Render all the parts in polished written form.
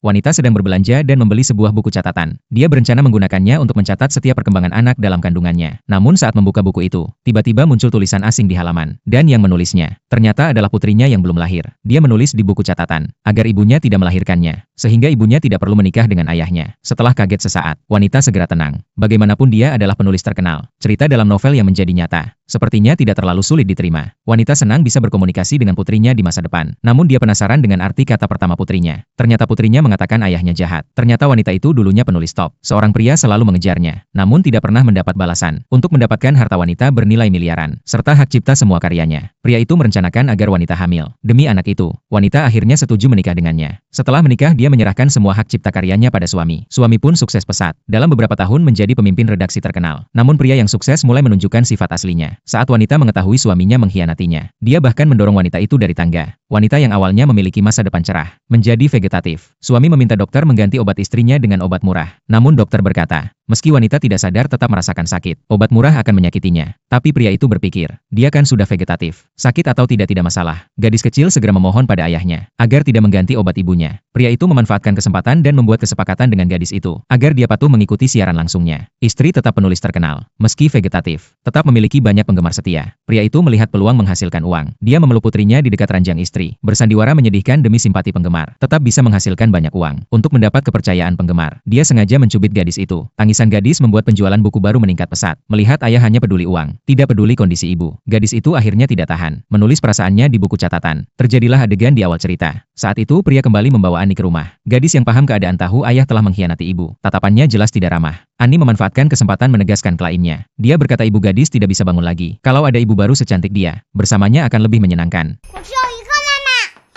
Wanita sedang berbelanja dan membeli sebuah buku catatan. Dia berencana menggunakannya untuk mencatat setiap perkembangan anak dalam kandungannya. Namun saat membuka buku itu, tiba-tiba muncul tulisan asing di halaman. Dan yang menulisnya, ternyata adalah putrinya yang belum lahir. Dia menulis di buku catatan, agar ibunya tidak melahirkannya, sehingga ibunya tidak perlu menikah dengan ayahnya. Setelah kaget sesaat, wanita segera tenang. Bagaimanapun dia adalah penulis terkenal. Cerita dalam novel yang menjadi nyata. Sepertinya tidak terlalu sulit diterima. Wanita senang bisa berkomunikasi dengan putrinya di masa depan. Namun dia penasaran dengan arti kata pertama putrinya. Ternyata putrinya mengatakan ayahnya jahat. Ternyata wanita itu dulunya penulis top. Seorang pria selalu mengejarnya, namun tidak pernah mendapat balasan. Untuk mendapatkan harta wanita bernilai miliaran, serta hak cipta semua karyanya. Pria itu merencanakan agar wanita hamil. Demi anak itu, wanita akhirnya setuju menikah dengannya. Setelah menikah, dia menyerahkan semua hak cipta karyanya pada suami. Suami pun sukses pesat. Dalam beberapa tahun menjadi pemimpin redaksi terkenal. Namun pria yang sukses mulai menunjukkan sifat aslinya. Saat wanita mengetahui suaminya mengkhianatinya, dia bahkan mendorong wanita itu dari tangga. Wanita yang awalnya memiliki masa depan cerah, menjadi vegetatif. Suami meminta dokter mengganti obat istrinya dengan obat murah. Namun dokter berkata, meski wanita tidak sadar tetap merasakan sakit, obat murah akan menyakitinya. Tapi pria itu berpikir, dia kan sudah vegetatif. Sakit atau tidak masalah. Gadis kecil segera memohon pada ayahnya, agar tidak mengganti obat ibunya. Pria itu memanfaatkan kesempatan dan membuat kesepakatan dengan gadis itu, agar dia patuh mengikuti siaran langsungnya. Istri tetap penulis terkenal, meski vegetatif, tetap memiliki banyak penggemar setia. Pria itu melihat peluang menghasilkan uang. Dia memeluk putrinya di dekat ranjang istri, bersandiwara menyedihkan demi simpati penggemar. Tetap bisa menghasilkan banyak uang. Untuk mendapat kepercayaan penggemar, dia sengaja mencubit gadis itu. Tangisan gadis membuat penjualan buku baru meningkat pesat. Melihat ayah hanya peduli uang, tidak peduli kondisi ibu. Gadis itu akhirnya tidak tahan, menulis perasaannya di buku catatan. Terjadilah adegan di awal cerita. Saat itu pria kembali membawa Ani ke rumah. Gadis yang paham keadaan tahu ayah telah mengkhianati ibu. Tatapannya jelas tidak ramah. Ani memanfaatkan kesempatan menegaskan klaimnya. Dia berkata ibu gadis tidak bisa bangun lagi. Kalau ada ibu baru secantik dia, bersamanya akan lebih menyenangkan.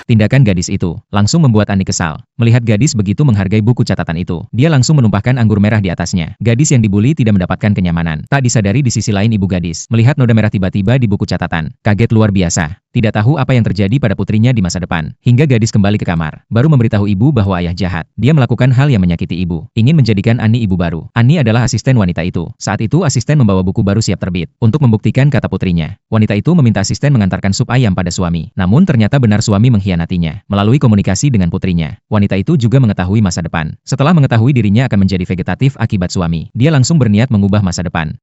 Tindakan gadis itu langsung membuat Ani kesal. Melihat gadis begitu menghargai buku catatan itu, dia langsung menumpahkan anggur merah di atasnya. Gadis yang dibuli tidak mendapatkan kenyamanan. Tak disadari di sisi lain ibu gadis melihat noda merah tiba-tiba di buku catatan. Kaget luar biasa. Tidak tahu apa yang terjadi pada putrinya di masa depan. Hingga gadis kembali ke kamar. Baru memberitahu ibu bahwa ayah jahat. Dia melakukan hal yang menyakiti ibu. Ingin menjadikan Ani ibu baru. Ani adalah asisten wanita itu. Saat itu asisten membawa buku baru siap terbit. Untuk membuktikan kata putrinya. Wanita itu meminta asisten mengantarkan sup ayam pada suami. Namun ternyata benar suami mengkhianatinya. Melalui komunikasi dengan putrinya. Wanita itu juga mengetahui masa depan. Setelah mengetahui dirinya akan menjadi vegetatif akibat suami. Dia langsung berniat mengubah masa depan.